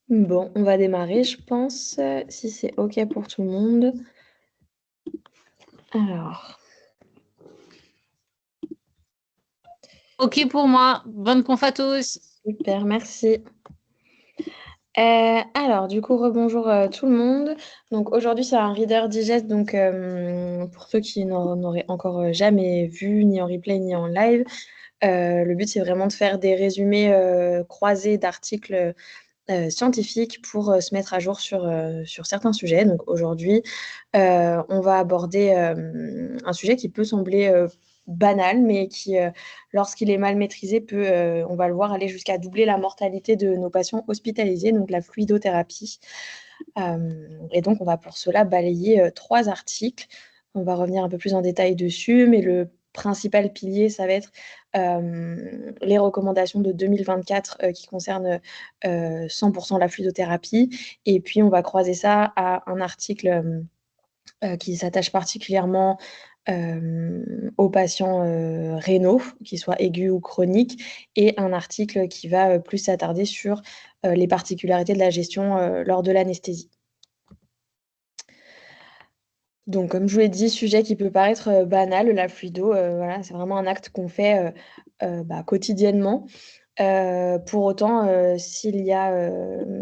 Bon, on va démarrer, je pense, si c'est OK pour tout le monde. Alors, Ok pour moi. Bonne conf à tous. super, merci. Alors, du coup, rebonjour tout le monde. Donc, aujourd'hui, c'est un Reader Digest. Donc, pour ceux qui n'en auraient encore jamais vu, ni en replay, ni en live, le but, c'est vraiment de faire des résumés croisés d'articles scientifiques pour se mettre à jour sur certains sujets. Donc aujourd'hui, on va aborder un sujet qui peut sembler banal, mais qui, lorsqu'il est mal maîtrisé, peut, on va le voir, aller jusqu'à doubler la mortalité de nos patients hospitalisés, donc la fluidothérapie. Et donc, on va pour cela balayer 3 articles. On va revenir un peu plus en détail dessus, mais le principal pilier, ça va être les recommandations de 2024 qui concernent 100% la fluidothérapie. Et puis, on va croiser ça à un article qui s'attache particulièrement aux patients rénaux, qu'ils soient aigus ou chroniques, et un article qui va plus s'attarder sur les particularités de la gestion lors de l'anesthésie. Donc, comme je vous l'ai dit, sujet qui peut paraître banal, la fluido, voilà, c'est vraiment un acte qu'on fait quotidiennement. Pour autant, s'il y a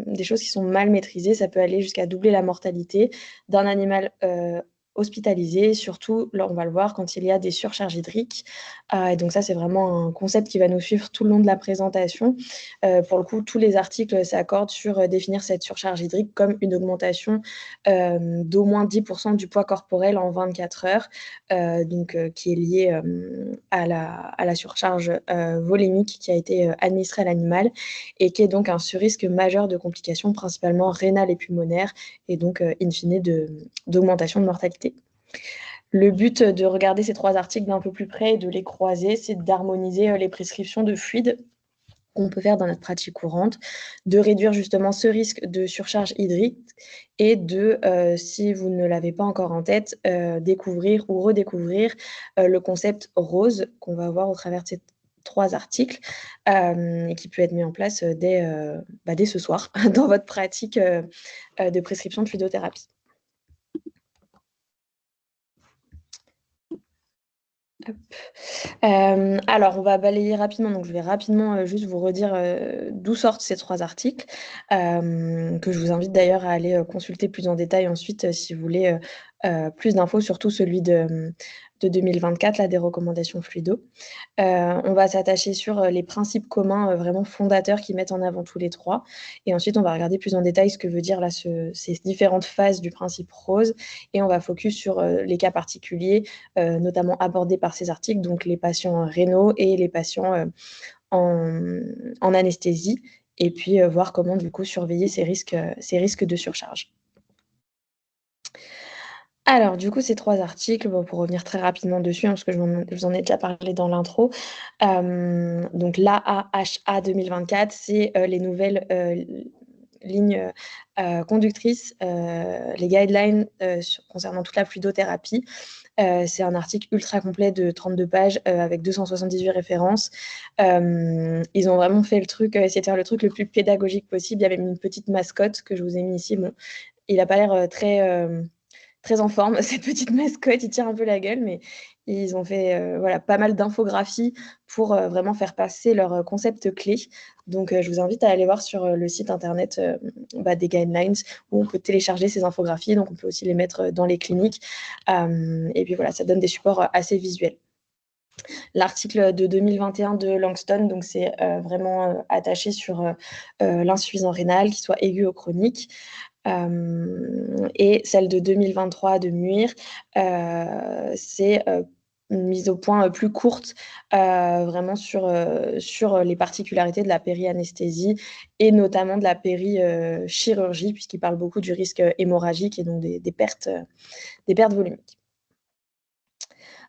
des choses qui sont mal maîtrisées, ça peut aller jusqu'à doubler la mortalité d'un animal hospitalisé, surtout, là, on va le voir, quand il y a des surcharges hydriques. Et donc ça, c'est vraiment un concept qui va nous suivre tout le long de la présentation. Pour le coup, tous les articles s'accordent sur définir cette surcharge hydrique comme une augmentation d'au moins 10% du poids corporel en 24 heures, qui est liée à la surcharge volémique qui a été administrée à l'animal et qui est donc un surrisque majeur de complications, principalement rénales et pulmonaires, et donc, in fine, d'augmentation de mortalité. Le but de regarder ces 3 articles d'un peu plus près et de les croiser, c'est d'harmoniser les prescriptions de fluides qu'on peut faire dans notre pratique courante, de réduire justement ce risque de surcharge hydrique et de, si vous ne l'avez pas encore en tête, découvrir ou redécouvrir le concept ROSE qu'on va voir au travers de ces 3 articles et qui peut être mis en place dès ce soir dans votre pratique de prescription de fluidothérapie. Alors, on va balayer rapidement. Donc, je vais rapidement juste vous redire d'où sortent ces 3 articles, que je vous invite d'ailleurs à aller consulter plus en détail ensuite si vous voulez plus d'infos, surtout celui de 2024, là, des recommandations fluido. On va s'attacher sur les principes communs vraiment fondateurs qui mettent en avant tous les 3. Et ensuite, on va regarder plus en détail ce que veut dire là, ces différentes phases du principe ROSE. Et on va focus sur les cas particuliers, notamment abordés par ces articles, donc les patients rénaux et les patients en anesthésie. Et puis voir comment du coup surveiller ces risques de surcharge. Alors, du coup, ces 3 articles, bon, pour revenir très rapidement dessus, parce que je vous en ai déjà parlé dans l'intro. Donc l'AAHA 2024, c'est les nouvelles lignes conductrices, les guidelines concernant toute la fluidothérapie. C'est un article ultra complet de 32 pages avec 278 références. Ils ont vraiment fait le truc, essayé de faire le truc le plus pédagogique possible. Il y avait une petite mascotte que je vous ai mis ici. Bon, il n'a pas l'air très en forme, cette petite mascotte, il tire un peu la gueule, mais ils ont fait voilà, pas mal d'infographies pour vraiment faire passer leurs concepts clés. Donc, je vous invite à aller voir sur le site internet des guidelines où on peut télécharger ces infographies. Donc, on peut aussi les mettre dans les cliniques. Et puis voilà, ça donne des supports assez visuels. L'article de 2021 de Langston, donc c'est vraiment attaché sur l'insuffisance rénale, qu'il soit aigu ou chronique. Et celle de 2023 de Muir, c'est une mise au point plus courte, vraiment sur les particularités de la périanesthésie et notamment de la périchirurgie, puisqu'il parle beaucoup du risque hémorragique et donc des pertes volumiques.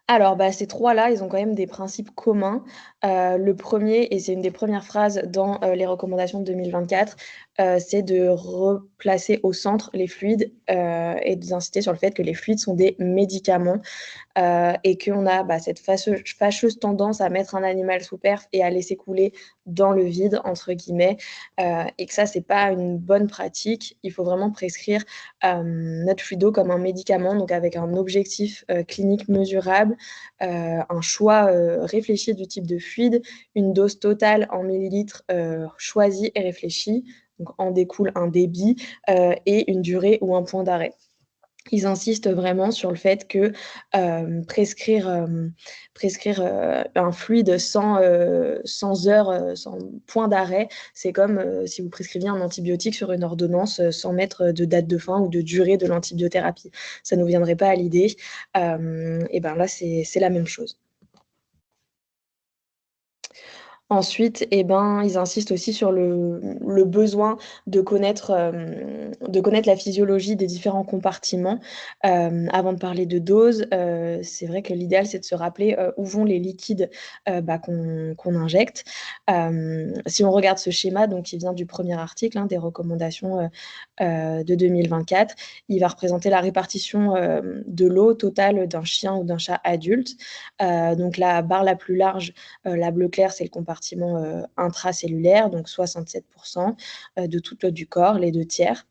Alors, ces 3-là, ils ont quand même des principes communs. Le premier, et c'est une des premières phrases dans les recommandations de 2024, c'est de replacer au centre les fluides et d'insister sur le fait que les fluides sont des médicaments et qu'on a cette fâcheuse tendance à mettre un animal sous perf et à laisser couler dans le vide, entre guillemets, et que ça, c'est pas une bonne pratique. Il faut vraiment prescrire notre fluido comme un médicament, donc avec un objectif clinique mesurable, un choix réfléchi du type de fluide, une dose totale en millilitres choisie et réfléchie, donc en découle un débit et une durée ou un point d'arrêt. Ils insistent vraiment sur le fait que prescrire un fluide sans heure, sans point d'arrêt, c'est comme si vous prescriviez un antibiotique sur une ordonnance sans mettre de date de fin ou de durée de l'antibiothérapie. Ça ne nous viendrait pas à l'idée. Et ben là, c'est la même chose. Ensuite, ils insistent aussi sur le besoin de connaître la physiologie des différents compartiments. Avant de parler de dose, c'est vrai que l'idéal, c'est de se rappeler où vont les liquides qu'on injecte. Si on regarde ce schéma, donc qui vient du premier article des recommandations de 2024, il va représenter la répartition de l'eau totale d'un chien ou d'un chat adulte. Donc la barre la plus large, la bleu clair, c'est le compartiment intracellulaire, donc 67% de toute l'eau du corps, les 2 tiers.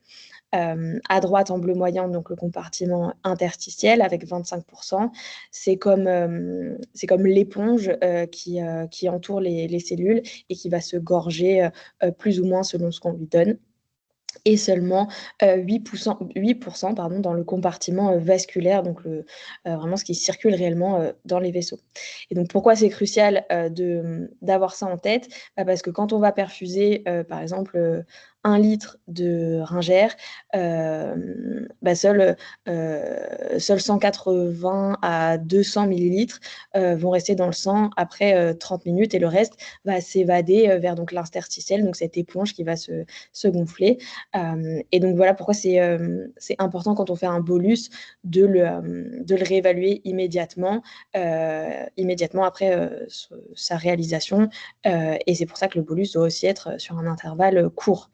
À droite, en bleu moyen, donc le compartiment interstitiel avec 25%. C'est comme l'éponge qui entoure les cellules et qui va se gorger plus ou moins selon ce qu'on lui donne. Et seulement 8% pardon, dans le compartiment vasculaire, donc vraiment ce qui circule réellement dans les vaisseaux. Et donc pourquoi c'est crucial d'avoir ça en tête? Parce que quand on va perfuser, par exemple, 1 litre de Ringère, seuls 180 à 200 millilitres vont rester dans le sang après 30 minutes et le reste va s'évader vers donc l'interstitiel, donc cette éponge qui va se gonfler. Et donc voilà pourquoi c'est important quand on fait un bolus de le réévaluer immédiatement après sa réalisation. Et c'est pour ça que le bolus doit aussi être sur un intervalle court.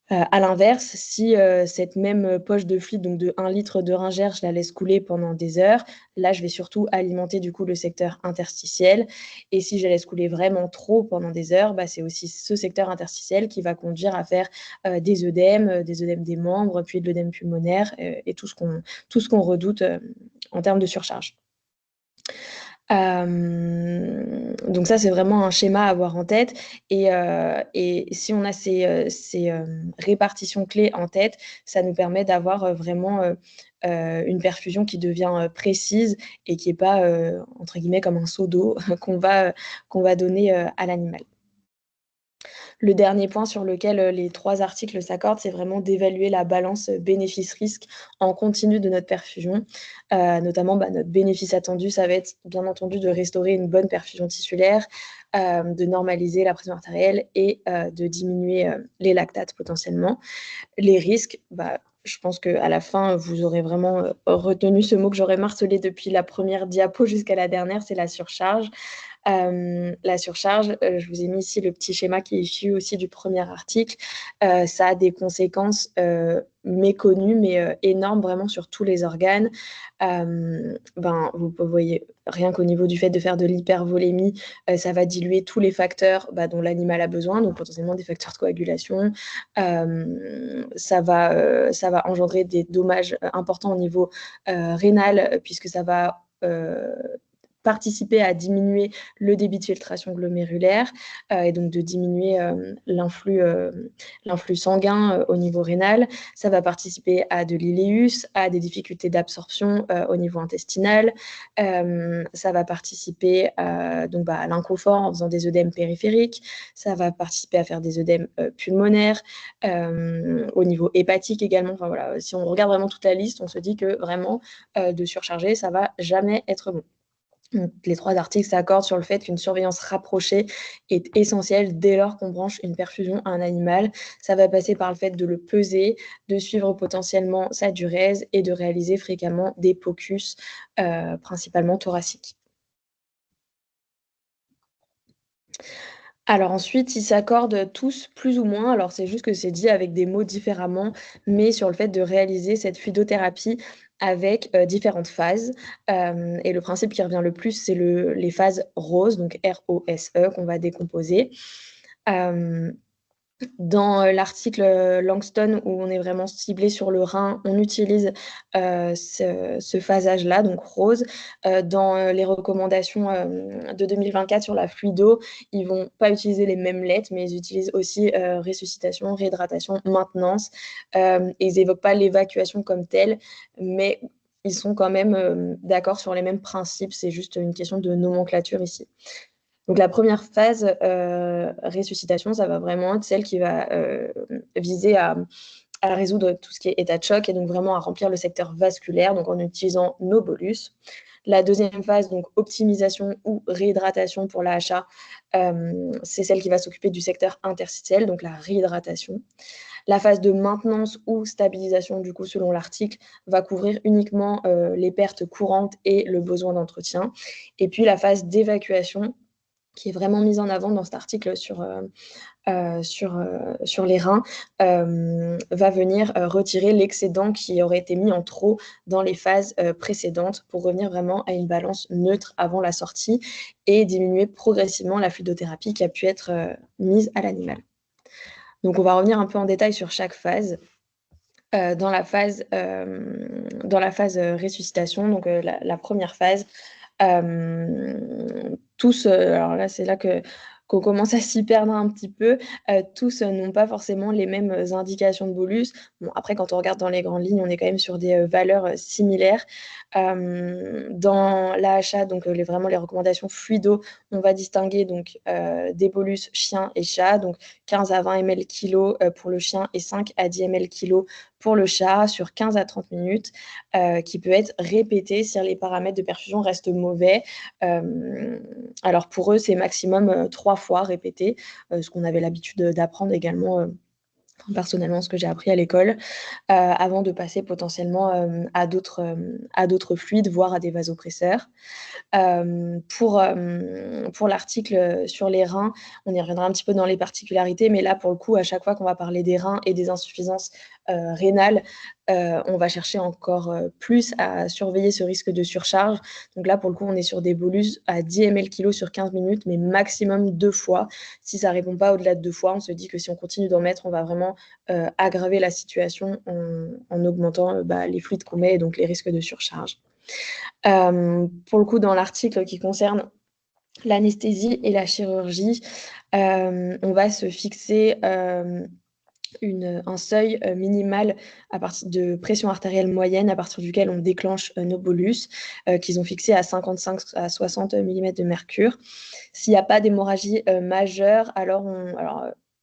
À l'inverse, si cette même poche de fluide, donc de 1 litre de Ringère, je la laisse couler pendant des heures, là, je vais surtout alimenter du coup le secteur interstitiel. Et si je la laisse couler vraiment trop pendant des heures, c'est aussi ce secteur interstitiel qui va conduire à faire des œdèmes des membres, puis de l'œdème pulmonaire et tout ce qu'on redoute en termes de surcharge. Donc ça, c'est vraiment un schéma à avoir en tête et si on a ces répartitions clés en tête, ça nous permet d'avoir vraiment une perfusion qui devient précise et qui est pas entre guillemets «comme un seau d'eau» qu'on va donner à l'animal. Le dernier point sur lequel les 3 articles s'accordent, c'est vraiment d'évaluer la balance bénéfice-risque en continu de notre perfusion. Notamment, notre bénéfice attendu, ça va être bien entendu de restaurer une bonne perfusion tissulaire, de normaliser la pression artérielle et de diminuer les lactates potentiellement. Les risques, je pense qu'à la fin, vous aurez vraiment retenu ce mot que j'aurais martelé depuis la première diapo jusqu'à la dernière, c'est la surcharge. La surcharge, je vous ai mis ici le petit schéma qui est issu aussi du premier article. Ça a des conséquences méconnues, mais énormes vraiment sur tous les organes. Vous voyez, rien qu'au niveau du fait de faire de l'hypervolémie, ça va diluer tous les facteurs dont l'animal a besoin, donc potentiellement des facteurs de coagulation. Ça va engendrer des dommages importants au niveau rénal, puisque ça va participer à diminuer le débit de filtration glomérulaire et donc de diminuer l'influx sanguin au niveau rénal. Ça va participer à de l'iléus, à des difficultés d'absorption au niveau intestinal. Ça va participer à l'inconfort en faisant des œdèmes périphériques. Ça va participer à faire des œdèmes pulmonaires, au niveau hépatique également. Enfin, voilà, si on regarde vraiment toute la liste, on se dit que vraiment de surcharger, ça va jamais être bon. Donc, les 3 articles s'accordent sur le fait qu'une surveillance rapprochée est essentielle dès lors qu'on branche une perfusion à un animal. Ça va passer par le fait de le peser, de suivre potentiellement sa diurèse et de réaliser fréquemment des POCUS, principalement thoraciques. Alors ensuite, ils s'accordent tous plus ou moins, alors c'est juste que c'est dit avec des mots différemment, mais sur le fait de réaliser cette fluidothérapie avec, différentes phases. Et le principe qui revient le plus, c'est les phases ROSE, donc R-O-S-E, qu'on va décomposer. Hem Dans, l'article, Langston où on est vraiment ciblé sur le rein, on utilise, ce phasage-là, donc rose. Dans, les recommandations, de 2024 sur la fluido, ils vont pas utiliser les mêmes lettres, mais ils utilisent aussi, ressuscitation, réhydratation, maintenance. Et ils évoquent pas l'évacuation comme telle, mais ils sont quand même, d'accord sur les mêmes principes. C'est juste une question de nomenclature ici. Donc la première phase, ressuscitation, ça va vraiment être celle qui va, viser à résoudre tout ce qui est état de choc et donc vraiment à remplir le secteur vasculaire, donc en utilisant nos bolus. La deuxième phase, donc optimisation ou réhydratation pour l'AHA, c'est celle qui va s'occuper du secteur interstitiel, donc la réhydratation. La phase de maintenance ou stabilisation, du coup, selon l'article, va couvrir uniquement, les pertes courantes et le besoin d'entretien. Et puis la phase d'évacuation, qui est vraiment mise en avant dans cet article sur les reins, va venir, retirer l'excédent qui aurait été mis en trop dans les phases, précédentes pour revenir vraiment à une balance neutre avant la sortie et diminuer progressivement la fluidothérapie qui a pu être, mise à l'animal. Donc on va revenir un peu en détail sur chaque phase. Dans la phase, ressuscitation, donc la 1re phase, tous, alors là, c'est là qu'on commence à s'y perdre un petit peu. Tous, n'ont pas forcément les mêmes, indications de bolus. Bon, après, quand on regarde dans les grandes lignes, on est quand même sur des, valeurs, similaires. Dans l'AHA, donc vraiment les recommandations fluido, on va distinguer donc, des bolus chien et chat, donc 15 à 20 ml kilo, pour le chien et 5 à 10 ml kilo pour le chat sur 15 à 30 minutes, qui peut être répété si les paramètres de perfusion restent mauvais. Alors pour eux, c'est maximum 3 fois répété, ce qu'on avait l'habitude d'apprendre également, personnellement, ce que j'ai appris à l'école, avant de passer potentiellement, à d'autres fluides, voire à des vasopresseurs. Pour l'article, sur les reins, on y reviendra un petit peu dans les particularités, mais là, pour le coup, à chaque fois qu'on va parler des reins et des insuffisances, rénales, on va chercher encore, plus à surveiller ce risque de surcharge. Donc là, pour le coup, on est sur des bolus à 10 ml kilo sur 15 minutes, mais maximum 2 fois. Si ça répond pas au-delà de 2 fois, on se dit que si on continue d'en mettre, on va vraiment, aggraver la situation en augmentant, les fluides qu'on met et donc les risques de surcharge. Pour le coup, dans l'article qui concerne l'anesthésie et la chirurgie, on va se fixer, un seuil, minimal à partir de pression artérielle moyenne à partir duquel on déclenche, nos bolus, qu'ils ont fixé à 55 à 60 millimètres de mercure. S'il y a pas d'hémorragie, majeure, alors,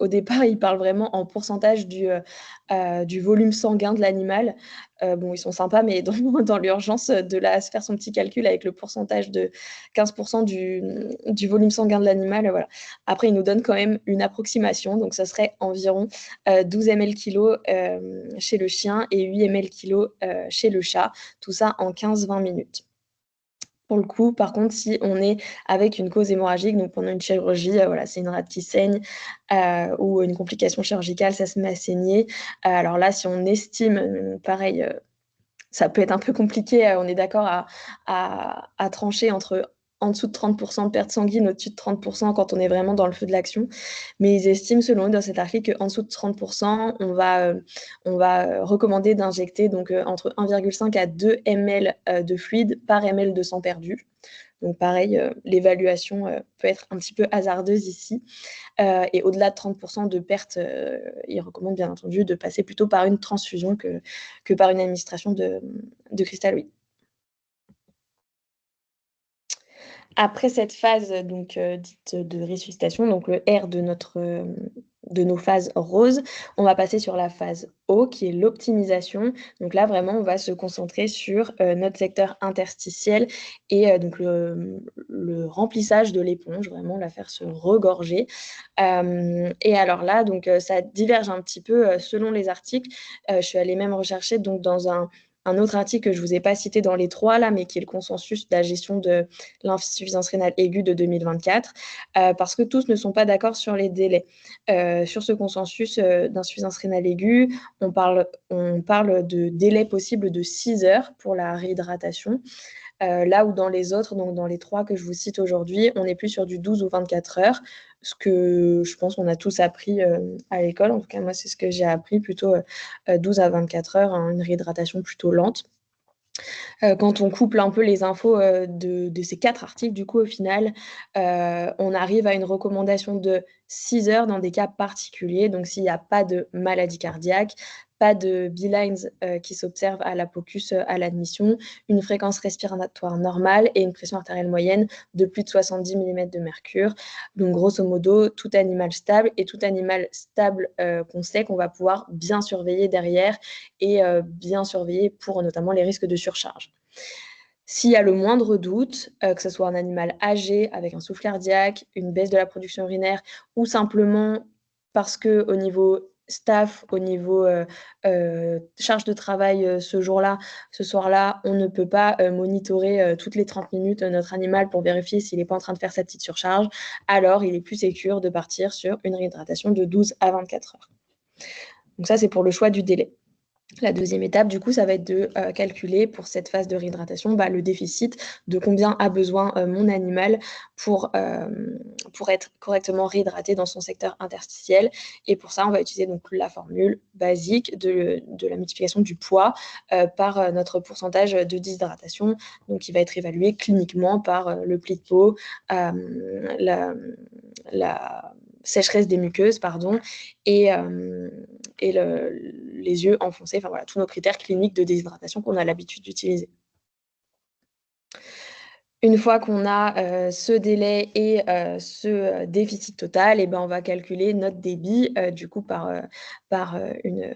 au départ, ils parlent vraiment en pourcentage du volume sanguin de l'animal. Bon, ils sont sympas, mais dans dans l'urgence, de là se faire son petit calcul avec le pourcentage de 15 du volume sanguin de l'animal, voilà. Après, ils nous donnent quand même une approximation, donc ça serait environ, 12 ml kilo, chez le chien et 8 ml kilo, chez le chat. Tout ça en 15-20 minutes. Pour le coup, par contre, si on est avec une cause hémorragique, donc pendant une chirurgie, voilà, c'est une rate qui saigne, ou une complication chirurgicale, ça se met à saigner. Alors là, si on estime, pareil, ça peut être un peu compliqué, on est d'accord à trancher entre en dessous de 30 de perte sanguine, au-dessus de 30 quand on est vraiment dans le feu de l'action. Mais ils estiment, selon eux, dans cet article, qu'en dessous de 30 on va, recommander d'injecter donc, entre 1,5 à 2 ml, de fluide par ml de sang perdu. Donc pareil, l'évaluation, peut être un petit peu hasardeuse ici. Et au-delà de 30 de perte, ils recommandent bien entendu de passer plutôt par une transfusion que par une administration de cristalloïdes. Après cette phase, donc dite de ressuscitation, donc le R de nos phases roses, on va passer sur la phase O qui est l'optimisation. Donc là, vraiment, on va se concentrer sur, notre secteur interstitiel et donc le remplissage de l'éponge, vraiment la faire se regorger. Et alors là, donc ça diverge un petit peu, selon les articles. Je suis allée même rechercher donc dans un un autre article que je ne vous ai pas cité dans les 3 là, mais qui est le consensus de la gestion de l'insuffisance rénale aiguë de 2024, parce que tous ne sont pas d'accord sur les délais. Sur ce consensus d'insuffisance rénale aiguë, on parle de délai possible de 6 heures pour la réhydratation. Là où dans les autres, donc dans les 3 que je vous cite aujourd'hui, on est plus sur du 12 ou 24 heures, ce que je pense qu'on a tous appris à l'école. En tout cas, moi, c'est ce que j'ai appris, plutôt 12 à 24 heures, hein, une réhydratation plutôt lente. Quand on couple un peu les infos de ces 4 articles, du coup, au final, on arrive à une recommandation de 6 heures dans des cas particuliers. Donc, s'il n'y a pas de maladie cardiaque, pas de B-lines qui s'observent à l'apocus à l'admission, une fréquence respiratoire normale et une pression artérielle moyenne de plus de 70 mm de mercure. Donc, grosso modo, tout animal stable qu'on sait qu'on va pouvoir bien surveiller derrière et bien surveiller pour notamment les risques de surcharge. S'il y a le moindre doute, que ce soit un animal âgé avec un souffle cardiaque, une baisse de la production urinaire ou simplement parce qu'au niveau staff, au niveau charge de travail ce soir-là, on ne peut pas monitorer toutes les 30 minutes notre animal pour vérifier s'il n'est pas en train de faire sa petite surcharge, alors il est plus sécure de partir sur une réhydratation de 12 à 24 heures. Donc ça, c'est pour le choix du délai. La deuxième étape, du coup, ça va être de calculer pour cette phase de réhydratation le déficit, de combien a besoin mon animal pour être correctement réhydraté dans son secteur interstitiel. Et pour ça, on va utiliser donc la formule basique de la multiplication du poids par notre pourcentage de déshydratation, donc qui va être évalué cliniquement par le pli de peau, la sécheresse des muqueuses, et les yeux enfoncés, enfin voilà, tous nos critères cliniques de déshydratation qu'on a l'habitude d'utiliser. Une fois qu'on a ce délai et ce déficit total, on va calculer notre débit du coup par une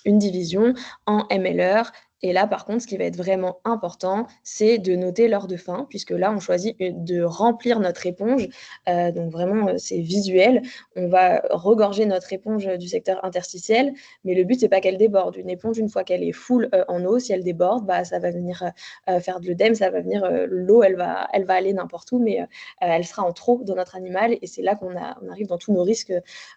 division en ml/heure. Et là, par contre, ce qui va être vraiment important, c'est de noter l'heure de fin, puisque là, on choisit de remplir notre éponge. Donc vraiment, c'est visuel. On va regorger notre éponge du secteur interstitiel, mais le but, c'est pas qu'elle déborde. Une éponge, une fois qu'elle est full en eau, si elle déborde, ça va venir faire de l'œdème, ça va venir, l'eau, elle va aller n'importe où, mais elle sera en trop dans notre animal. Et c'est là qu'on arrive dans tous nos risques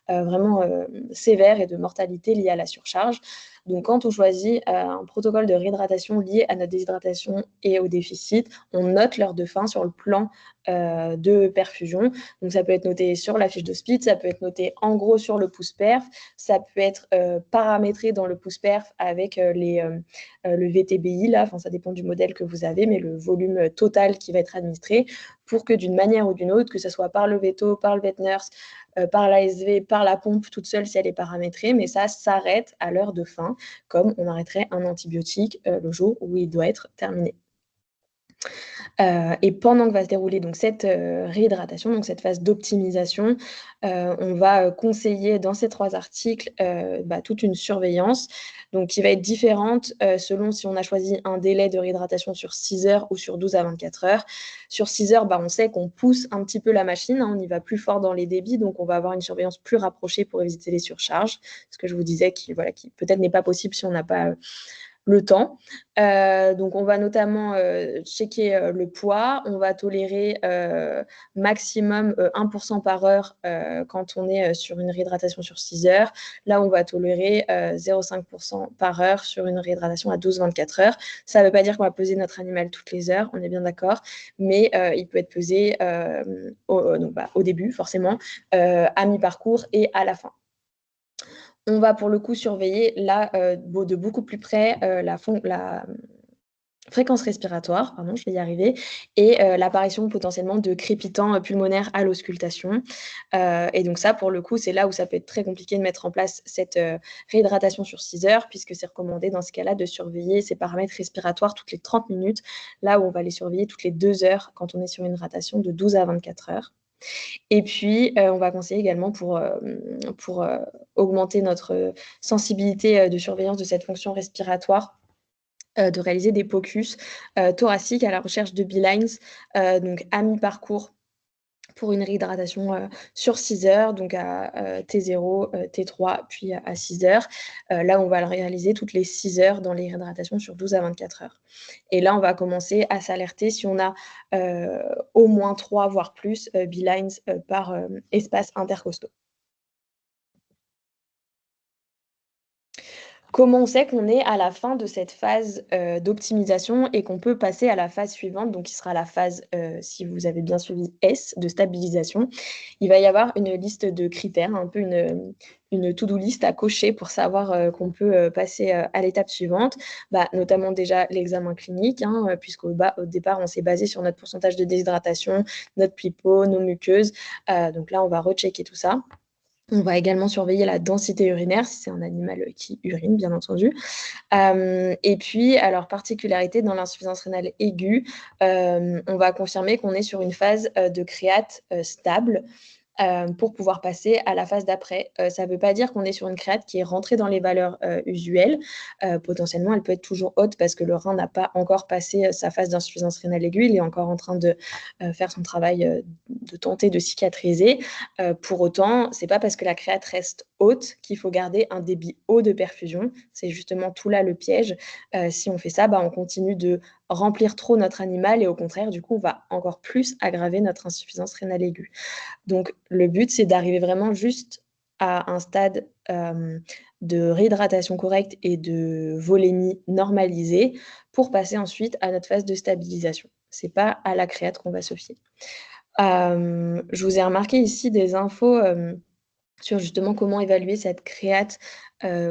vraiment sévères et de mortalité liés à la surcharge. Donc, quand on choisit un protocole de réhydratation lié à notre déshydratation et au déficit, on note l'heure de fin sur le plan de perfusion. Donc, ça peut être noté sur la fiche de SPID, ça peut être noté en gros sur le pouce perf, ça peut être paramétré dans le pouce perf avec le VTBI, là, ça dépend du modèle que vous avez, mais le volume total qui va être administré pour que d'une manière ou d'une autre, que ce soit par le veto, par le vet nurse, par l'ASV, par la pompe toute seule si elle est paramétrée, mais ça s'arrête à l'heure de fin, comme on arrêterait un antibiotique le jour où il doit être terminé. Et pendant que va se dérouler donc cette réhydratation, donc cette phase d'optimisation, on va conseiller dans ces 3 articles toute une surveillance, donc qui va être différente selon si on a choisi un délai de réhydratation sur 6 heures ou sur 12 à 24 heures. Sur 6 heures, on sait qu'on pousse un petit peu la machine, hein, on y va plus fort dans les débits, donc on va avoir une surveillance plus rapprochée pour éviter les surcharges. Ce que je vous disais qui peut-être n'est pas possible si on n'a pas le temps. Donc, on va notamment checker le poids. On va tolérer maximum 1% par heure quand on est sur une réhydratation sur 6 heures. Là, on va tolérer 0,5% par heure sur une réhydratation à 12-24 heures. Ça ne veut pas dire qu'on va peser notre animal toutes les heures, on est bien d'accord, mais il peut être pesé au début, forcément, à mi-parcours et à la fin. On va pour le coup surveiller là de beaucoup plus près la fréquence respiratoire, je vais y arriver, et l'apparition potentiellement de crépitants pulmonaires à l'auscultation. Et donc ça, pour le coup, c'est là où ça peut être très compliqué de mettre en place cette réhydratation sur 6 heures, puisque c'est recommandé dans ce cas-là de surveiller ces paramètres respiratoires toutes les 30 minutes, là où on va les surveiller toutes les 2 heures quand on est sur une hydratation de 12 à 24 heures. Et puis, on va conseiller également pour augmenter notre sensibilité de surveillance de cette fonction respiratoire, de réaliser des POCUS thoraciques à la recherche de B-lines, donc à mi-parcours pour une réhydratation sur 6 heures, donc à T0, T3, puis à 6 heures. Là, on va le réaliser toutes les 6 heures dans les réhydratations sur 12 à 24 heures. Et là, on va commencer à s'alerter si on a au moins 3, voire plus, B-lines par espace intercostaux. Comment on sait qu'on est à la fin de cette phase d'optimisation et qu'on peut passer à la phase suivante, donc qui sera la phase, si vous avez bien suivi, S, de stabilisation. Il va y avoir une liste de critères, un peu une to-do list à cocher pour savoir qu'on peut passer à l'étape suivante. Notamment déjà l'examen clinique, puisqu'au départ, on s'est basé sur notre pourcentage de déshydratation, notre PLIPO, nos muqueuses. Donc là, on va rechecker tout ça. On va également surveiller la densité urinaire, si c'est un animal qui urine, bien entendu. Et puis, alors, particularité dans l'insuffisance rénale aiguë, on va confirmer qu'on est sur une phase de créate stable. Pour pouvoir passer à la phase d'après. Ça ne veut pas dire qu'on est sur une créate qui est rentrée dans les valeurs usuelles. Potentiellement, elle peut être toujours haute parce que le rein n'a pas encore passé sa phase d'insuffisance rénale aiguë. Il est encore en train de faire son travail de tenter de cicatriser. Pour autant, ce n'est pas parce que la créate reste haute qu'il faut garder un débit haut de perfusion. C'est justement tout là le piège. Si on fait ça, on continue de remplir trop notre animal et au contraire, du coup, on va encore plus aggraver notre insuffisance rénale aiguë. Donc, le but, c'est d'arriver vraiment juste à un stade de réhydratation correcte et de volémie normalisée pour passer ensuite à notre phase de stabilisation. Ce n'est pas à la créate qu'on va se fier. Je vous ai remarqué ici des infos sur justement comment évaluer cette créate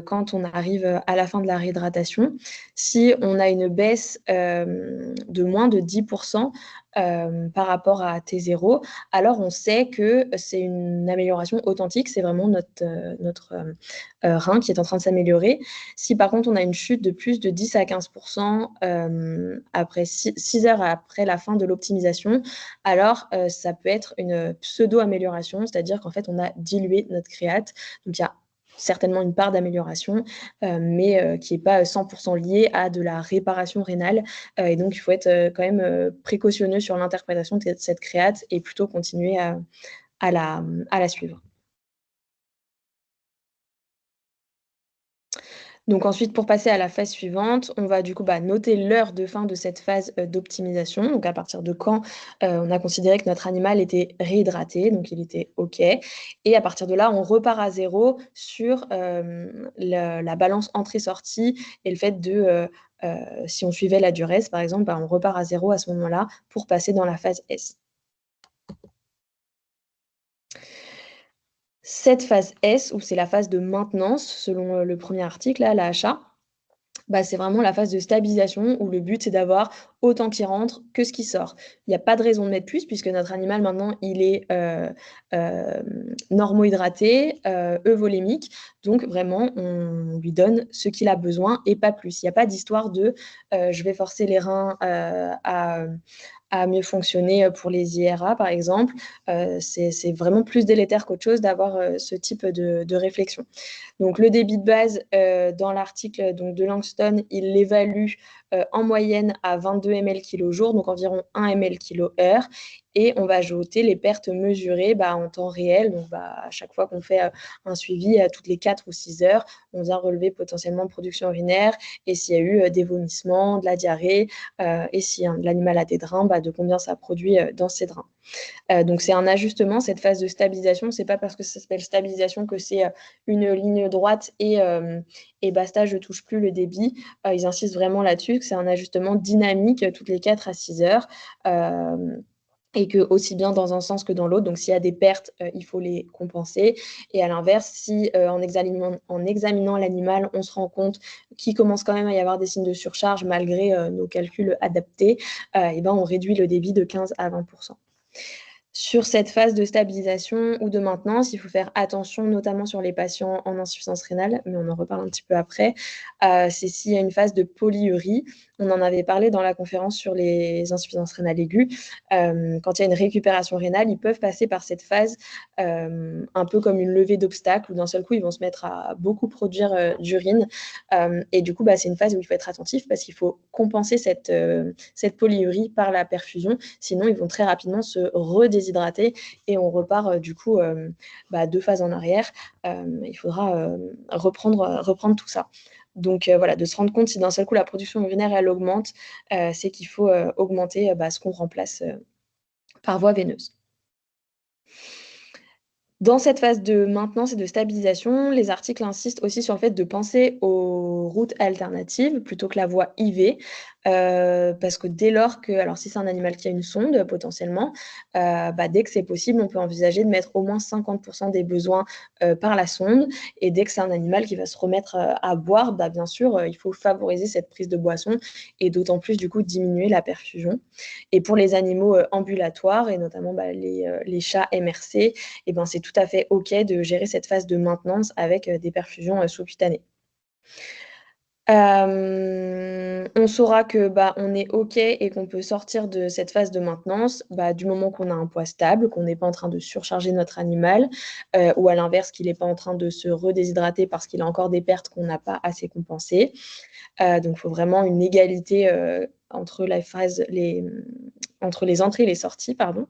quand on arrive à la fin de la réhydratation. Si on a une baisse de moins de 10% par rapport à T0, alors on sait que c'est une amélioration authentique, c'est vraiment notre rein qui est en train de s'améliorer. Si par contre on a une chute de plus de 10 à 15% après 6 heures après la fin de l'optimisation, alors ça peut être une pseudo-amélioration, c'est-à-dire qu'en fait on a dilué notre créate. Donc il y a certainement une part d'amélioration, mais qui n'est pas 100% liée à de la réparation rénale. Et donc, il faut être quand même précautionneux sur l'interprétation de cette créate et plutôt continuer à la suivre. Donc ensuite, pour passer à la phase suivante, on va du coup noter l'heure de fin de cette phase d'optimisation, donc à partir de quand on a considéré que notre animal était réhydraté, donc il était OK. Et à partir de là, on repart à zéro sur la balance entrée-sortie et le fait de, si on suivait la duresse, par exemple, on repart à zéro à ce moment-là pour passer dans la phase S. Cette phase S, où c'est la phase de maintenance, selon le premier article, là, l'AHA, c'est vraiment la phase de stabilisation où le but, c'est d'avoir autant qui rentre que ce qui sort. Il n'y a pas de raison de mettre plus puisque notre animal, maintenant, il est normohydraté, euvolémique. Donc, vraiment, on lui donne ce qu'il a besoin et pas plus. Il n'y a pas d'histoire de je vais forcer les reins à mieux fonctionner pour les IRA, par exemple. C'est vraiment plus délétère qu'autre chose d'avoir ce type de réflexion. Donc, le débit de base, dans l'article de Langston, il l'évalue en moyenne à 22 ml kg jour, donc environ 1 ml kg heure. Et on va ajouter les pertes mesurées en temps réel. Donc, à chaque fois qu'on fait un suivi, toutes les 4 ou 6 heures, on vient relever potentiellement production urinaire et s'il y a eu des vomissements, de la diarrhée, et si l'animal a des drains, de combien ça produit dans ses drains. Donc, c'est un ajustement, cette phase de stabilisation. Ce n'est pas parce que ça s'appelle stabilisation que c'est une ligne droite et basta, je ne touche plus le débit. Ils insistent vraiment là-dessus, que c'est un ajustement dynamique toutes les 4 à 6 heures. Et que aussi bien dans un sens que dans l'autre. Donc, s'il y a des pertes, il faut les compenser. Et à l'inverse, si en examinant l'animal, on se rend compte qu'il commence quand même à y avoir des signes de surcharge malgré nos calculs adaptés, on réduit le débit de 15 à 20%. Sur cette phase de stabilisation ou de maintenance, il faut faire attention, notamment sur les patients en insuffisance rénale, mais on en reparle un petit peu après. C'est s'il y a une phase de polyurie. On en avait parlé dans la conférence sur les insuffisances rénales aiguës. Quand il y a une récupération rénale, ils peuvent passer par cette phase un peu comme une levée d'obstacles, où d'un seul coup, ils vont se mettre à beaucoup produire d'urine. Et du coup, c'est une phase où il faut être attentif parce qu'il faut compenser cette polyurie par la perfusion. Sinon, ils vont très rapidement se redéshydrater déshydraté et on repart du coup 2 phases en arrière. Il faudra reprendre tout ça. Donc voilà, de se rendre compte si d'un seul coup la production urinaire elle augmente, c'est qu'il faut augmenter ce qu'on remplace par voie veineuse. Dans cette phase de maintenance et de stabilisation, les articles insistent aussi sur le fait de penser aux routes alternatives plutôt que la voie IV, parce que dès lors que alors si c'est un animal qui a une sonde potentiellement, dès que c'est possible, on peut envisager de mettre au moins 50 % des besoins, par la sonde et dès que c'est un animal qui va se remettre, à boire, bien sûr, il faut favoriser cette prise de boisson et d'autant plus du coup diminuer la perfusion et pour les animaux, ambulatoires et notamment, les chats MRC et c'est tout à fait OK de gérer cette phase de maintenance avec, des perfusions, sous-cutanées. On saura que, on est OK et qu'on peut sortir de cette phase de maintenance, du moment qu'on a un poids stable, qu'on n'est pas en train de surcharger notre animal, ou à l'inverse qu'il n'est pas en train de se redéshydrater parce qu'il a encore des pertes qu'on n'a pas assez compensées. Donc il faut vraiment une égalité, entre entre les entrées et les sorties, pardon.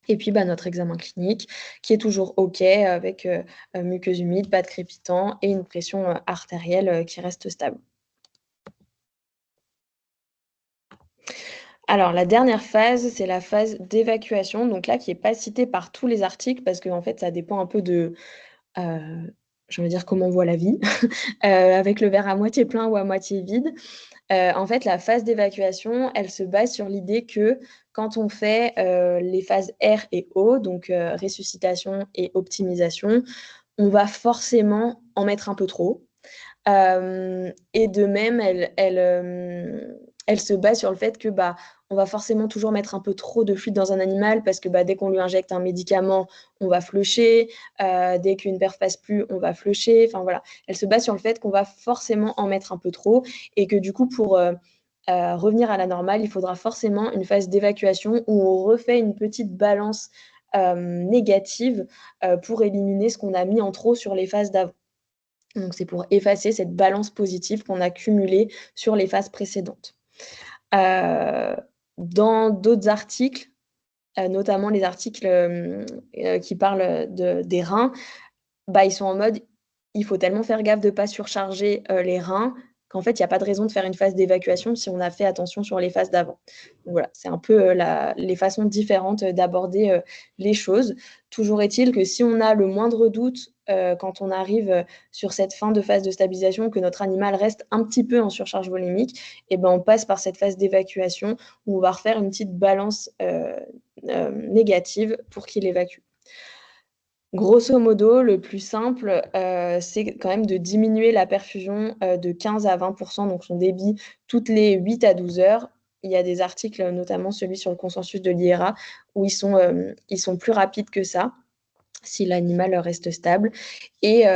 Et puis, notre examen clinique qui est toujours OK avec, muqueuse humide, pas de crépitant et une pression, artérielle, qui reste stable. Alors la dernière phase, c'est la phase d'évacuation, donc là qui est pas citée par tous les articles parce qu'en fait ça dépend un peu de, j'ai envie de dire comment on voit la vie, avec le verre à moitié plein ou à moitié vide. En fait, la phase d'évacuation, elle se base sur l'idée que quand on fait, les phases R et O, donc ressuscitation et optimisation, on va forcément en mettre un peu trop. Et de même, elle se base sur le fait que, on va forcément toujours mettre un peu trop de fluide dans un animal parce que, dès qu'on lui injecte un médicament, on va flusher, dès qu'une perf passe plus, on va flusher. Enfin voilà, elle se base sur le fait qu'on va forcément en mettre un peu trop et que du coup pour, revenir à la normale, il faudra forcément une phase d'évacuation où on refait une petite balance, négative, pour éliminer ce qu'on a mis en trop sur les phases d'avant. Donc c'est pour effacer cette balance positive qu'on a cumulée sur les phases précédentes. Heu, Dans d'autres articles, notamment les articles, qui parlent des reins, ils sont en mode: «Il faut tellement faire gaffe de pas surcharger, les reins qu'en fait, il y a pas de raison de faire une phase d'évacuation si on a fait attention sur les phases d'avant». Donc voilà, c'est un peu, les façons différentes, d'aborder, les choses. Toujours est-il que si on a le moindre doute, quand on arrive, sur cette fin de phase de stabilisation, que notre animal reste un petit peu en surcharge volémique on passe par cette phase d'évacuation où on va refaire une petite balance, négative pour qu'il évacue. Grosso modo, le plus simple, c'est quand même de diminuer la perfusion, de 15 à 20 donc son débit toutes les 8 à 12 heures. Il y a des articles, notamment celui sur le consensus de l'IRA, où ils sont plus rapides que ça, si l'animal reste stable et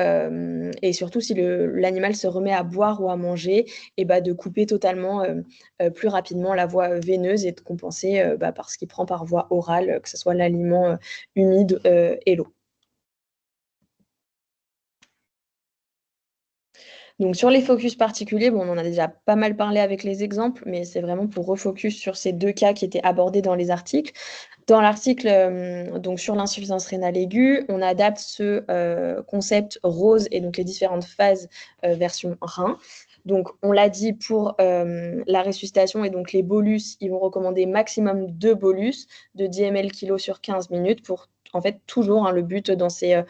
surtout si l'animal se remet à boire ou à manger de couper totalement, plus rapidement la voie veineuse et de compenser, par ce qu'il prend par voie orale, que ce soit l'aliment, humide, et l'eau. Donc sur les focus particuliers, on en a déjà pas mal parlé avec les exemples, mais c'est vraiment pour refocus sur ces 2 cas qui étaient abordés dans les articles. Dans l'article, donc sur l'insuffisance rénale aiguë, on adapte ce, concept rose et donc les différentes phases, version rein. Donc on l'a dit pour, la ressuscitation et donc les bolus, ils vont recommander maximum 2 bolus de 10 ml/kg sur 15 minutes pour en fait toujours, le but dans ces,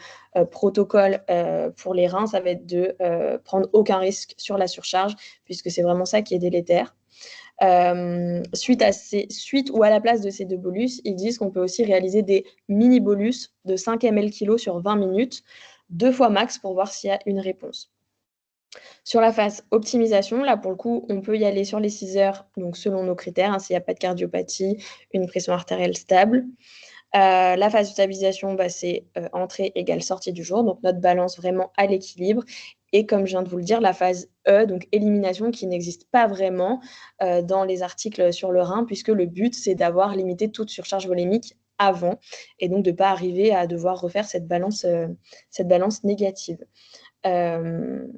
protocole, pour les reins, ça va être de, prendre aucun risque sur la surcharge puisque c'est vraiment ça qui est délétère. Suite ou à la place de ces 2 bolus, ils disent qu'on peut aussi réaliser des mini bolus de 5 ml/kg sur 20 minutes, 2 fois max pour voir s'il y a une réponse. Sur la phase optimisation, là pour le coup, on peut y aller sur les 6 heures, donc selon nos critères, s'il y a pas de cardiopathie, une pression artérielle stable. La phase de stabilisation, c'est, entrée égale sortie du jour, donc notre balance vraiment à l'équilibre et comme je viens de vous le dire, la phase E, donc élimination qui n'existe pas vraiment, dans les articles sur le rein puisque le but, c'est d'avoir limité toute surcharge volémique avant et donc de pas arriver à devoir refaire cette balance négative. Hem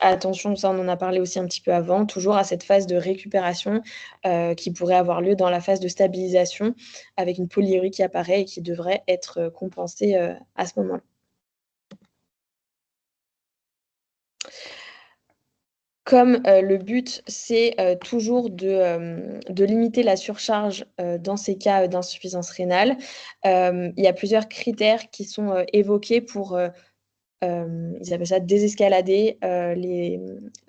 attention, ça on en a parlé aussi un petit peu avant, toujours à cette phase de récupération qui pourrait avoir lieu dans la phase de stabilisation avec une polyurie qui apparaît et qui devrait être compensée à ce moment-là. Comme le but, c'est toujours de limiter la surcharge dans ces cas d'insuffisance rénale, il y a plusieurs critères qui sont évoqués pour ils appellent ça désescalader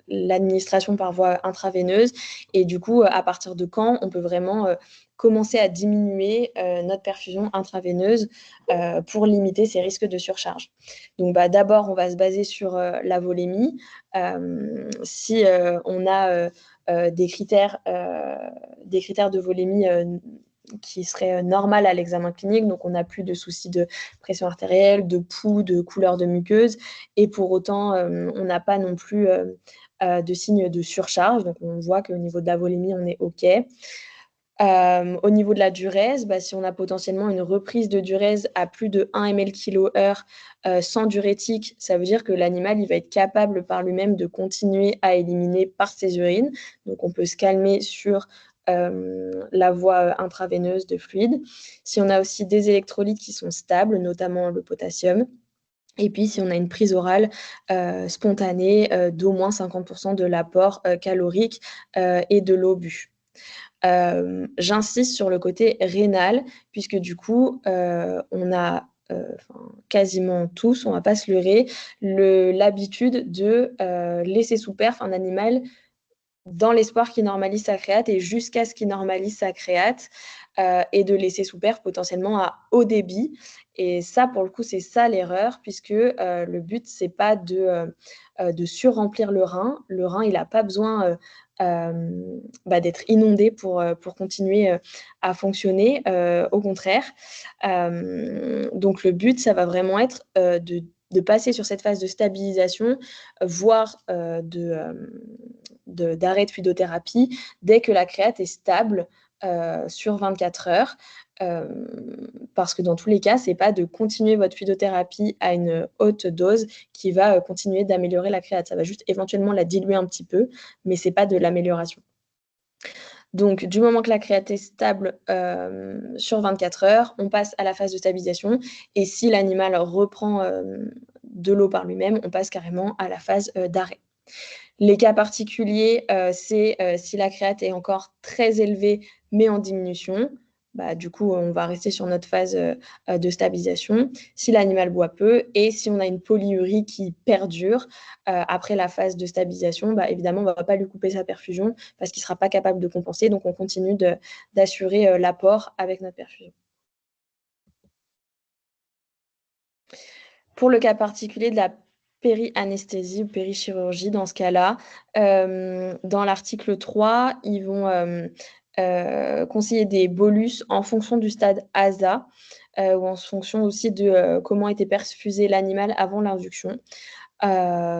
l'administration par voie intraveineuse. Et du coup, à partir de quand on peut vraiment commencer à diminuer notre perfusion intraveineuse pour limiter ces risques de surcharge. Donc, d'abord, on va se baser sur la volémie. Si on a des critères de volémie qui serait normal à l'examen clinique, donc on n'a plus de soucis de pression artérielle, de pouls, de couleur de muqueuse, et pour autant, on n'a pas non plus de signes de surcharge, donc on voit qu'au niveau de la volémie, on est OK. Au niveau de la diurèse, si on a potentiellement une reprise de diurèse à plus de 1 ml/kh sans diurétique, ça veut dire que l'animal il va être capable par lui-même de continuer à éliminer par ses urines. Donc on peut se calmer sur la voie intraveineuse de fluide. Si on a aussi des électrolytes qui sont stables, notamment le potassium, et puis si on a une prise orale spontanée d'au moins 50% de l'apport calorique et de l'eau bue. J'insiste sur le côté rénal puisque du coup, on a quasiment tous, on va pas se leurrer, l'habitude de laisser sous perf un animal dans l'espoir qu'il normalise sa créate et jusqu'à ce qu'il normalise sa créate et de laisser sous perf potentiellement à haut débit. Et ça, pour le coup, c'est ça l'erreur puisque le but, c'est pas de surremplir le rein. Le rein, il n'a pas besoin d'être inondé pour continuer à fonctionner. Au contraire. Donc le but, ça va vraiment être de passer sur cette phase de stabilisation, voire d'arrêt de fluidothérapie dès que la créate est stable sur 24 heures. Parce que dans tous les cas, ce n'est pas de continuer votre fluidothérapie à une haute dose qui va continuer d'améliorer la créate. Ça va juste éventuellement la diluer un petit peu, mais ce n'est pas de l'amélioration. Donc, du moment que la créate est stable sur 24 heures, on passe à la phase de stabilisation. Et si l'animal reprend de l'eau par lui-même, on passe carrément à la phase d'arrêt. Les cas particuliers, c'est si la créate est encore très élevée, mais en diminution. Du coup, on va rester sur notre phase de stabilisation. Si l'animal boit peu et si on a une polyurie qui perdure après la phase de stabilisation, évidemment, on ne va pas lui couper sa perfusion parce qu'il ne sera pas capable de compenser. Donc, on continue d'assurer l'apport avec notre perfusion. Pour le cas particulier de la périanesthésie ou périchirurgie, dans ce cas-là, dans l'article 3, ils vont conseiller des bolus en fonction du stade ASA ou en fonction aussi de comment était perfusé l'animal avant l'induction. Je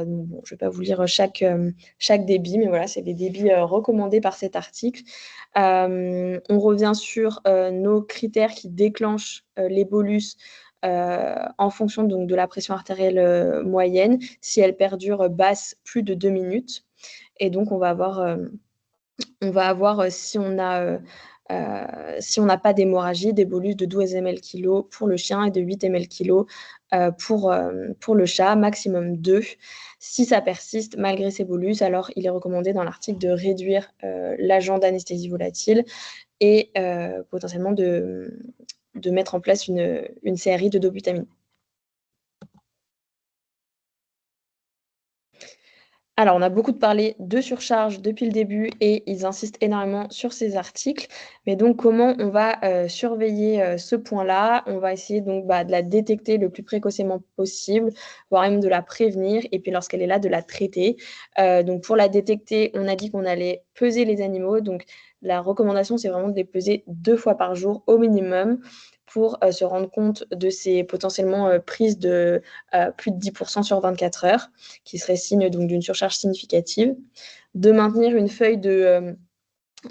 ne vais pas vous lire chaque débit, mais voilà, c'est des débits recommandés par cet article. On revient sur nos critères qui déclenchent les bolus en fonction donc, de la pression artérielle moyenne, si elle perdure basse plus de 2 minutes. Et donc, on va avoir si on n'a pas d'hémorragie, des bolus de 12 ml/kg pour le chien et de 8 ml/kg pour le chat, maximum 2. Si ça persiste malgré ces bolus, alors il est recommandé dans l'article de réduire l'agent d'anesthésie volatile et potentiellement de mettre en place une CRI de dobutamine. Alors, on a beaucoup parlé de surcharge depuis le début et ils insistent énormément sur ces articles. Mais donc, comment on va surveiller ce point-là? On va essayer donc de la détecter le plus précocement possible, voire même de la prévenir et puis lorsqu'elle est là, de la traiter. Donc, pour la détecter, on a dit qu'on allait peser les animaux. Donc, la recommandation, c'est vraiment de les peser 2 fois par jour au minimum pour se rendre compte de ces potentiellement prises de plus de 10% sur 24 heures, qui serait signe donc d'une surcharge significative, de maintenir une feuille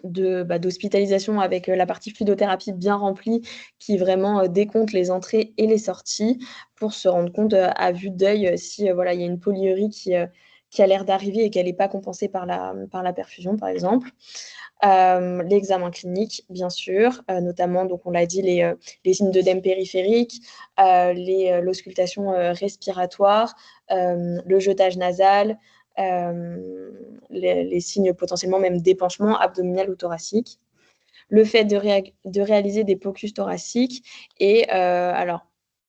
d'hospitalisation avec la partie fluidothérapie bien remplie qui vraiment décompte les entrées et les sorties pour se rendre compte à vue d'œil si il y a une polyurie qui qui a l'air d'arriver et qu'elle n'est pas compensée par la perfusion, par exemple. L'examen clinique, bien sûr, notamment, donc on l'a dit, les signes d'œdème périphérique, l'auscultation respiratoire, le jetage nasal, les signes potentiellement même d'épanchement abdominal ou thoracique. Le fait de réaliser des POCUS thoraciques et alors,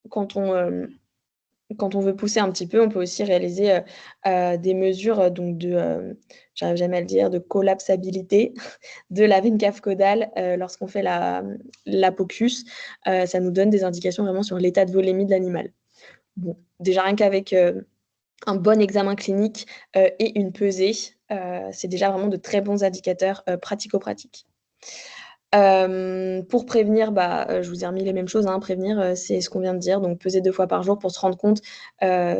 quand on veut pousser un petit peu, on peut aussi réaliser des mesures donc j'arrive jamais à le dire, de collapsabilité de la veine cave caudale lorsqu'on fait la POCUS. Ça nous donne des indications vraiment sur l'état de volémie de l'animal. Bon, déjà rien qu'avec un bon examen clinique et une pesée, c'est déjà vraiment de très bons indicateurs pratico-pratiques. Pour prévenir, je vous ai remis les mêmes choses, hein. Prévenir, c'est ce qu'on vient de dire, donc peser 2 fois par jour pour se rendre compte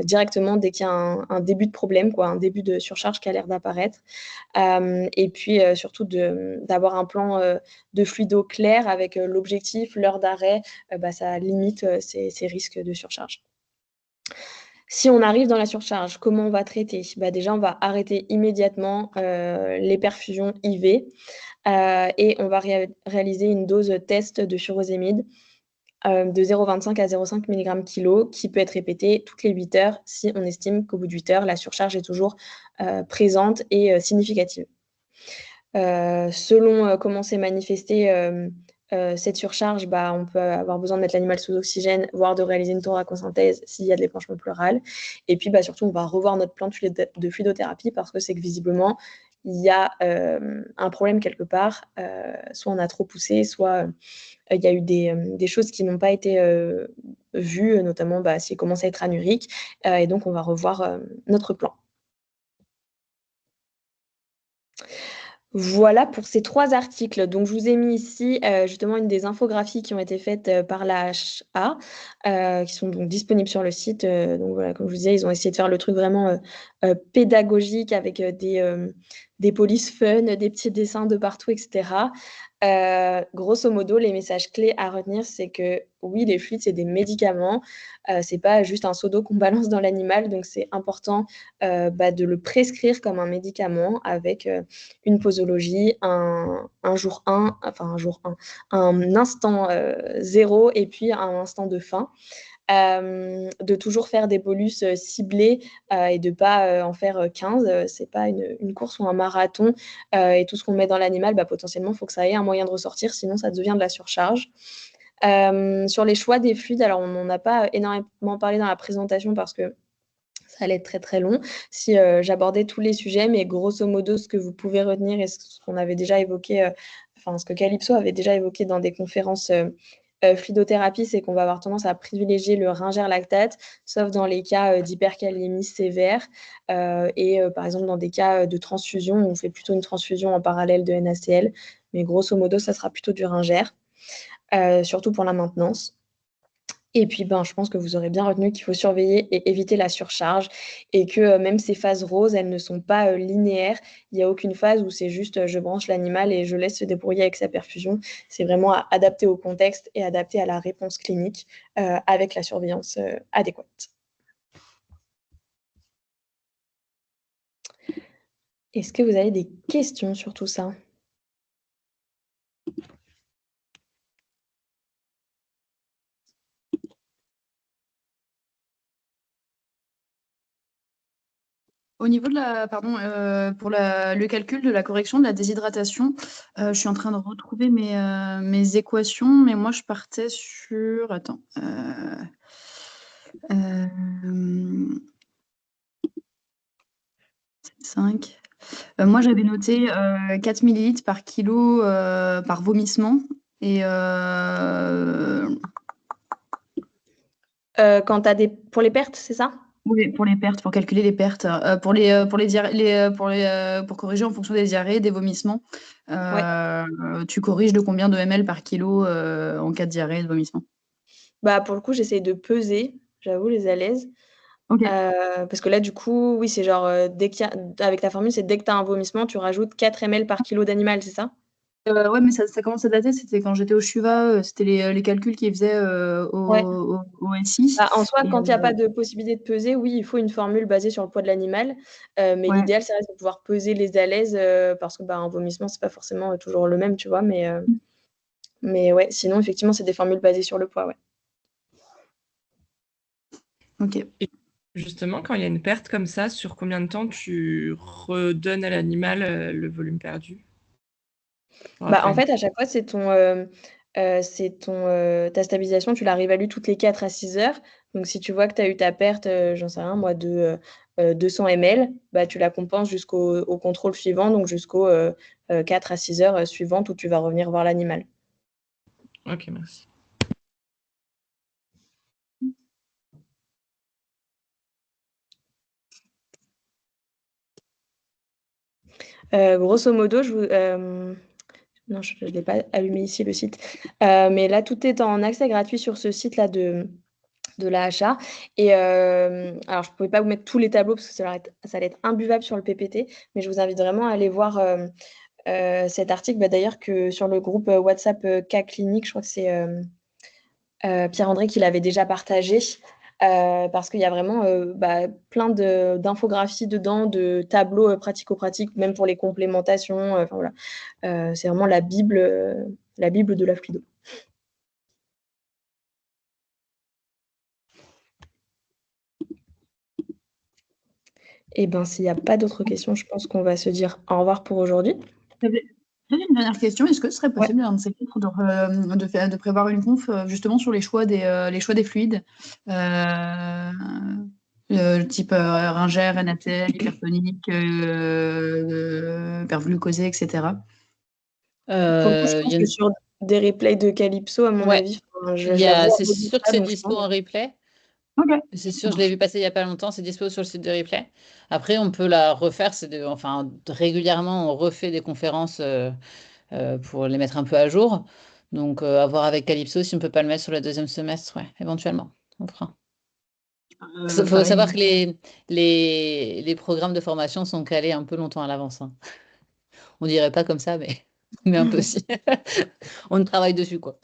directement dès qu'il y a un début de problème, quoi, un début de surcharge qui a l'air d'apparaître. Et puis surtout d'avoir un plan de fluido clair avec l'objectif, l'heure d'arrêt, ça limite ces risques de surcharge. Si on arrive dans la surcharge, comment on va traiter? Déjà, on va arrêter immédiatement les perfusions IV et on va réaliser une dose test de furosémide de 0,25 à 0,5 mg/kg qui peut être répétée toutes les 8 heures si on estime qu'au bout de 8 heures, la surcharge est toujours présente et significative. Selon comment s'est manifestée cette surcharge, on peut avoir besoin de mettre l'animal sous oxygène, voire de réaliser une thoracosynthèse s'il y a de l'épanchement pleural. Et puis surtout, on va revoir notre plan de fluidothérapie parce que c'est que visiblement, il y a un problème quelque part. Soit on a trop poussé, soit il y a eu des choses qui n'ont pas été vues, notamment s'il commence à être anurique. Et donc, on va revoir notre plan. Voilà pour ces 3 articles. Donc je vous ai mis ici, justement une des infographies qui ont été faites, par la HA, qui sont donc disponibles sur le site. Donc voilà, comme je vous disais, ils ont essayé de faire le truc vraiment, pédagogique avec, des polices fun, des petits dessins de partout et cetera. Grosso modo, les messages clés à retenir, c'est que oui, les fluides, c'est des médicaments, c'est pas juste un seau d'eau qu'on balance dans l'animal, donc c'est important, de le prescrire comme un médicament avec, une posologie, un jour 1, enfin un jour 1, un instant 0 et puis un instant de fin. De toujours faire des bolus ciblés et de pas en faire 15. C'est pas une course ou un marathon et tout ce qu'on met dans l'animal, potentiellement, il faut que ça ait un moyen de ressortir, sinon ça devient de la surcharge. Sur les choix des fluides, alors on n'en a pas énormément parlé dans la présentation parce que ça allait être très, très long si j'abordais tous les sujets, mais grosso modo, ce que vous pouvez retenir et ce qu'on avait déjà évoqué, ce que Calypso avait déjà évoqué dans des conférences fluidothérapie, c'est qu'on va avoir tendance à privilégier le ringer lactate, sauf dans les cas d'hyperkaliémie sévère et par exemple dans des cas de transfusion, où on fait plutôt une transfusion en parallèle de NaCl, mais grosso modo, ça sera plutôt du ringer, surtout pour la maintenance. Et puis, je pense que vous aurez bien retenu qu'il faut surveiller et éviter la surcharge et que même ces phases roses, elles ne sont pas linéaires. Il n'y a aucune phase où c'est juste je branche l'animal et je laisse se débrouiller avec sa perfusion. C'est vraiment adapté au contexte et adapté à la réponse clinique avec la surveillance adéquate. Est-ce que vous avez des questions sur tout ça ? Au niveau de pour le calcul de la correction de la déshydratation, je suis en train de retrouver mes équations, mais moi je partais sur. Attends. 5. Moi j'avais noté 4 millilitres par kilo par vomissement. Et pour les pertes, c'est ça ? Oui, pour les pertes, pour calculer les pertes, pour corriger en fonction des diarrhées, des vomissements. Tu corriges de combien de ml par kilo en cas de diarrhée et de vomissement? Pour le coup, j'essaye de peser, j'avoue, les alaises. Ok. Parce que là, du coup, oui, c'est genre, avec ta formule, c'est dès que tu as un vomissement, tu rajoutes 4 ml par kilo d'animal, c'est ça ? Ouais, mais ça commence à dater. C'était quand j'étais au Chuva, c'était les calculs qu'ils faisaient Ouais. au SI. Bah, en soi, Et, quand il n'y a pas de possibilité de peser, oui, il faut une formule basée sur le poids de l'animal. Mais ouais. l'idéal, ça reste de pouvoir peser les alaises parce que bah, un vomissement, c'est pas forcément toujours le même, tu vois. Mais ouais, sinon, effectivement, c'est des formules basées sur le poids. Ouais. Ok. Et justement, quand il y a une perte comme ça, sur combien de temps tu redonnes à l'animal le volume perdu? Bah, en fait, à chaque fois, ta stabilisation, tu la réévalues toutes les 4 à 6 heures. Donc si tu vois que tu as eu ta perte, j'en sais rien moi, de 200 ml, bah, tu la compenses au contrôle suivant, donc jusqu'aux 4 à 6 heures suivantes où tu vas revenir voir l'animal. Ok, merci. Grosso modo, non, je l'ai pas allumé ici le site. Mais là, tout est en accès gratuit sur ce site-là de l'AHA. Et alors, je ne pouvais pas vous mettre tous les tableaux parce que ça allait être imbuvable sur le PPT, mais je vous invite vraiment à aller voir cet article. Bah, d'ailleurs, que sur le groupe WhatsApp Cas Clinique, je crois que c'est Pierre-André qui l'avait déjà partagé. Parce qu'il y a vraiment plein d'infographies dedans, de tableaux pratico-pratiques, même pour les complémentations. Enfin, voilà. C'est vraiment la Bible de la fluido. Et ben, s'il n'y a pas d'autres questions, je pense qu'on va se dire au revoir pour aujourd'hui. J'avais une dernière question. Est-ce que ce serait possible, l'un de ces quatre, de prévoir une conf justement sur les choix des fluides, type Ringer, NaTel, hypertonique, hyperglucosé, etc. Pour le coup, je pense que sur des replays de Calypso, à mon avis, c'est sûr que c'est dispo en replay. Ok. C'est sûr, je l'ai vu passer il n'y a pas longtemps, c'est dispo sur le site de replay. Après, on peut la refaire, régulièrement, on refait des conférences pour les mettre un peu à jour. Donc, à voir avec Calypso si on ne peut pas le mettre sur le deuxième semestre, ouais, éventuellement, on fera. Il faut savoir que les programmes de formation sont calés un peu longtemps à l'avance. Hein. On dirait pas comme ça, mais un peu si. On travaille dessus, quoi.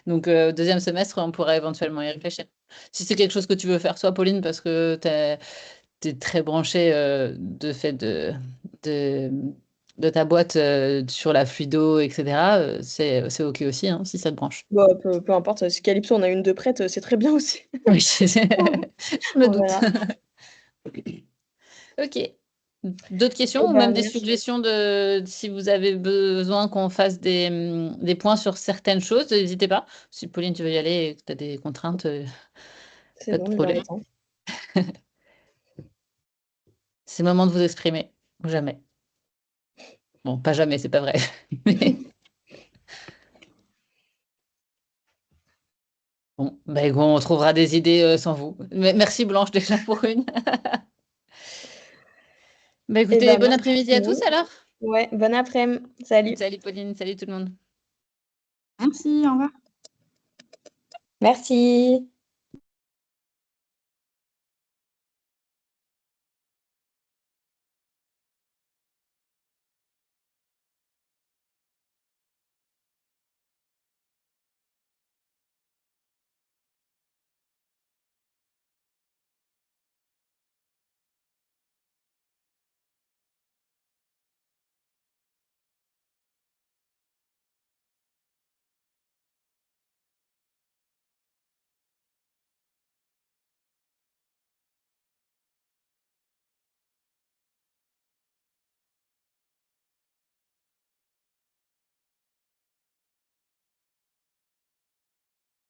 Donc, deuxième semestre, on pourra éventuellement y réfléchir. Si c'est quelque chose que tu veux faire, soit Pauline, parce que tu es très branchée de fait de ta boîte sur la fluido, etc., c'est OK aussi, hein, si ça te branche. Bon, peu importe, si Calypso, on a une de prête, c'est très bien aussi. Oui, je me doute. OK. D'autres questions ou même des suggestions si vous avez besoin qu'on fasse des points sur certaines choses, n'hésitez pas. Si Pauline, tu veux y aller et que tu as des contraintes, C'est pas de bon, problème. C'est le moment de vous exprimer. Ou jamais. Bon, pas jamais, c'est pas vrai. Bon, on trouvera des idées sans vous. Merci Blanche déjà pour une. Écoutez, bon après-midi à tous alors. Ouais, bon après-midi. Salut. Salut Pauline, salut tout le monde. Merci, au revoir. Merci.